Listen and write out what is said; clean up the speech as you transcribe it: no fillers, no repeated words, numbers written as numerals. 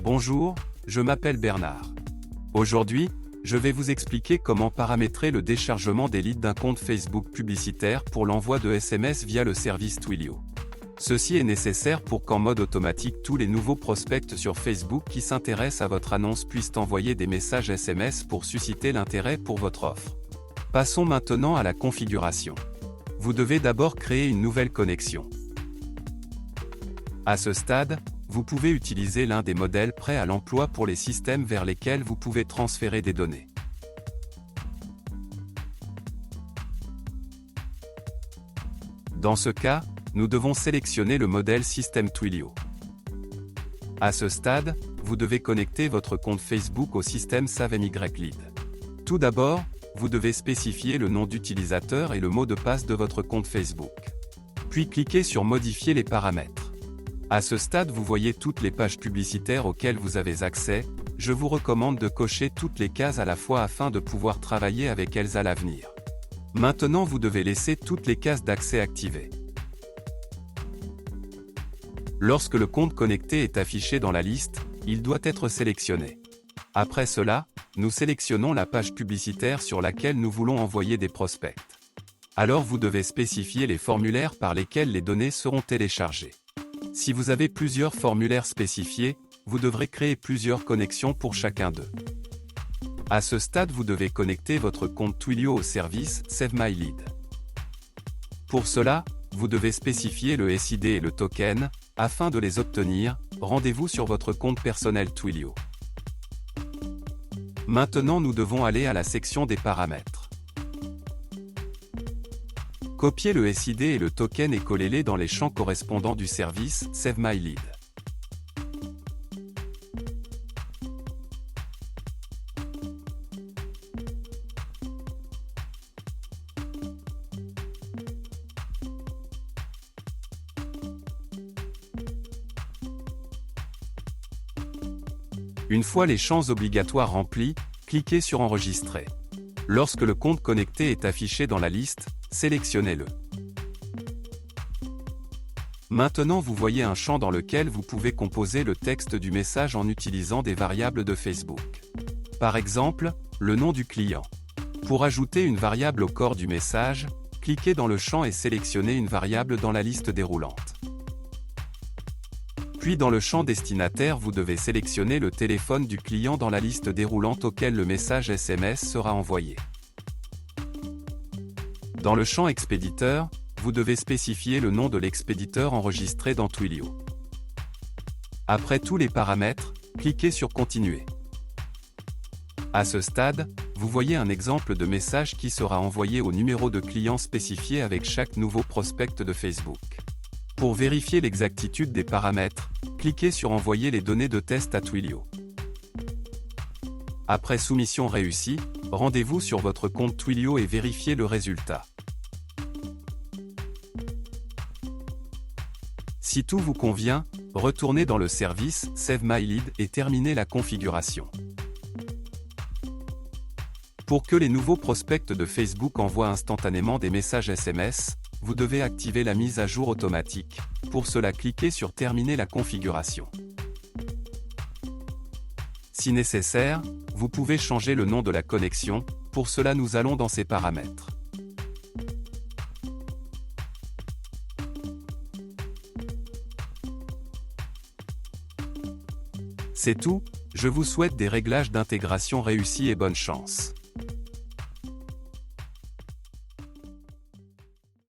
Bonjour, je m'appelle Bernard. Aujourd'hui, je vais vous expliquer comment paramétrer le déchargement des leads d'un compte Facebook publicitaire pour l'envoi de SMS via le service Twilio. Ceci est nécessaire pour qu'en mode automatique tous les nouveaux prospects sur Facebook qui s'intéressent à votre annonce puissent envoyer des messages SMS pour susciter l'intérêt pour votre offre. Passons maintenant à la configuration. Vous devez d'abord créer une nouvelle connexion. À ce stade, vous pouvez utiliser l'un des modèles prêts à l'emploi pour les systèmes vers lesquels vous pouvez transférer des données. Dans ce cas, nous devons sélectionner le modèle système Twilio. À ce stade, vous devez connecter votre compte Facebook au système SaveMyLead. Tout d'abord, vous devez spécifier le nom d'utilisateur et le mot de passe de votre compte Facebook. Puis cliquez sur Modifier les paramètres. À ce stade, vous voyez toutes les pages publicitaires auxquelles vous avez accès. Je vous recommande de cocher toutes les cases à la fois afin de pouvoir travailler avec elles à l'avenir. Maintenant, vous devez laisser toutes les cases d'accès activées. Lorsque le compte connecté est affiché dans la liste, il doit être sélectionné. Après cela, nous sélectionnons la page publicitaire sur laquelle nous voulons envoyer des prospects. Alors vous devez spécifier les formulaires par lesquels les données seront téléchargées. Si vous avez plusieurs formulaires spécifiés, vous devrez créer plusieurs connexions pour chacun d'eux. À ce stade, vous devez connecter votre compte Twilio au service SaveMyLead. Pour cela, vous devez spécifier le SID et le token. Afin de les obtenir, rendez-vous sur votre compte personnel Twilio. Maintenant, nous devons aller à la section des paramètres. Copiez le SID et le token et collez-les dans les champs correspondants du service SaveMyLead. Une fois les champs obligatoires remplis, cliquez sur Enregistrer. Lorsque le compte connecté est affiché dans la liste, sélectionnez-le. Maintenant, vous voyez un champ dans lequel vous pouvez composer le texte du message en utilisant des variables de Facebook. Par exemple, le nom du client. Pour ajouter une variable au corps du message, cliquez dans le champ et sélectionnez une variable dans la liste déroulante. Puis dans le champ destinataire, vous devez sélectionner le téléphone du client dans la liste déroulante auquel le message SMS sera envoyé. Dans le champ expéditeur, vous devez spécifier le nom de l'expéditeur enregistré dans Twilio. Après tous les paramètres, cliquez sur Continuer. À ce stade, vous voyez un exemple de message qui sera envoyé au numéro de client spécifié avec chaque nouveau prospect de Facebook. Pour vérifier l'exactitude des paramètres, cliquez sur Envoyer les données de test à Twilio. Après soumission réussie, rendez-vous sur votre compte Twilio et vérifiez le résultat. Si tout vous convient, retournez dans le service SaveMyLead et terminez la configuration. Pour que les nouveaux prospects de Facebook envoient instantanément des messages SMS, vous devez activer la mise à jour automatique. Pour cela, cliquez sur Terminer la configuration. Si nécessaire, vous pouvez changer le nom de la connexion. Pour cela, nous allons dans ces paramètres. C'est tout, je vous souhaite des réglages d'intégration réussis et bonne chance.